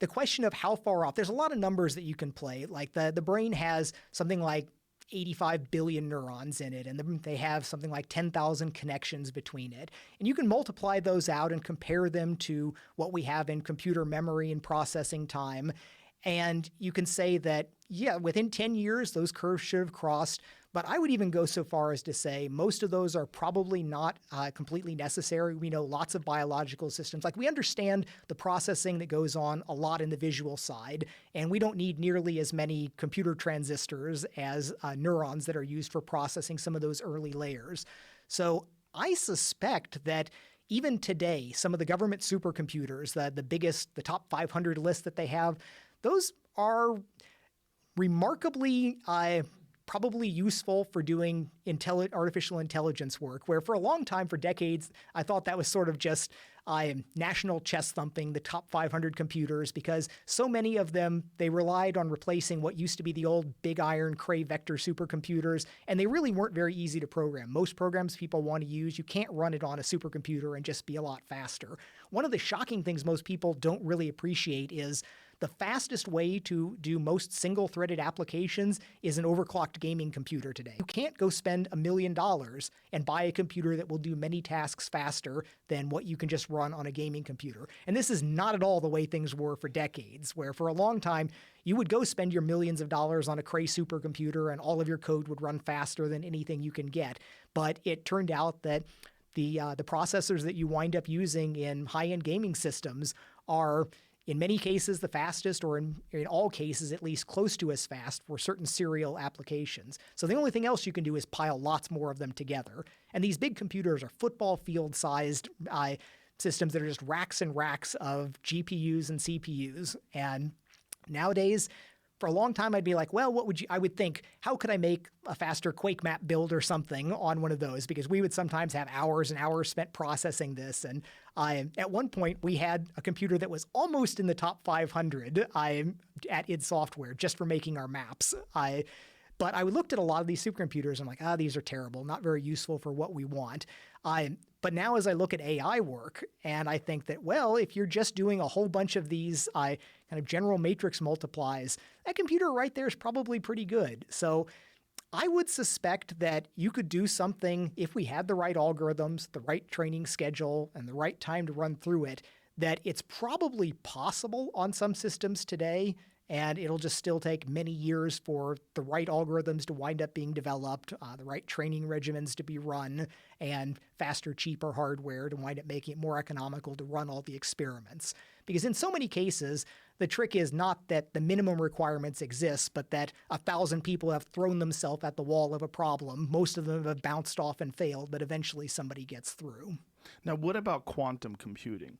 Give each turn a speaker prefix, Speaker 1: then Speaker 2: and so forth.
Speaker 1: the question of how far off, there's a lot of numbers that you can play. Like the brain has something like 85 billion neurons in it, and they have something like 10,000 connections between it. And you can multiply those out and compare them to what we have in computer memory and processing time. And you can say that, yeah, within 10 years, those curves should have crossed. But I would even go so far as to say most of those are probably not completely necessary. We know lots of biological systems. Like we understand the processing that goes on a lot in the visual side, and we don't need nearly as many computer transistors as neurons that are used for processing some of those early layers. So I suspect that even today, some of the government supercomputers, the biggest, the top 500 list that they have, those are remarkably probably useful for doing artificial intelligence work, where for a long time, for decades, I thought that was sort of just national chest thumping, the top 500 computers, because so many of them, they relied on replacing what used to be the old big iron Cray vector supercomputers, and they really weren't very easy to program. Most programs people want to use, you can't run it on a supercomputer and just be a lot faster. One of the shocking things most people don't really appreciate is the fastest way to do most single-threaded applications is an overclocked gaming computer today. You can't go spend $1 million and buy a computer that will do many tasks faster than what you can just run on a gaming computer. And this is not at all the way things were for decades, where for a long time, you would go spend your millions of dollars on a Cray supercomputer and all of your code would run faster than anything you can get. But it turned out that the processors that you wind up using in high-end gaming systems are in many cases the fastest, or in all cases at least close to as fast for certain serial applications. So the only thing else you can do is pile lots more of them together. And these big computers are football field-sized systems that are just racks and racks of GPUs and CPUs. And nowadays, for a long time, I'd be like, well, I would think, how could I make a faster Quake map build or something on one of those? Because we would sometimes have hours and hours spent processing this. And at one point, we had a computer that was almost in the top 500 at id Software just for making our maps. But I looked at a lot of these supercomputers, and I'm like, these are terrible, not very useful for what we want. But now as I look at AI work, and I think that, well, if you're just doing a whole bunch of these kind of general matrix multiplies, that computer right there is probably pretty good. So I would suspect that you could do something, if we had the right algorithms, the right training schedule, and the right time to run through it, that it's probably possible on some systems today, and it'll just still take many years for the right algorithms to wind up being developed, the right training regimens to be run, and faster, cheaper hardware to wind up making it more economical to run all the experiments. Because in so many cases, the trick is not that the minimum requirements exist, but that 1,000 people have thrown themselves at the wall of a problem. Most of them have bounced off and failed, but eventually somebody gets through.
Speaker 2: Now, what about quantum computing?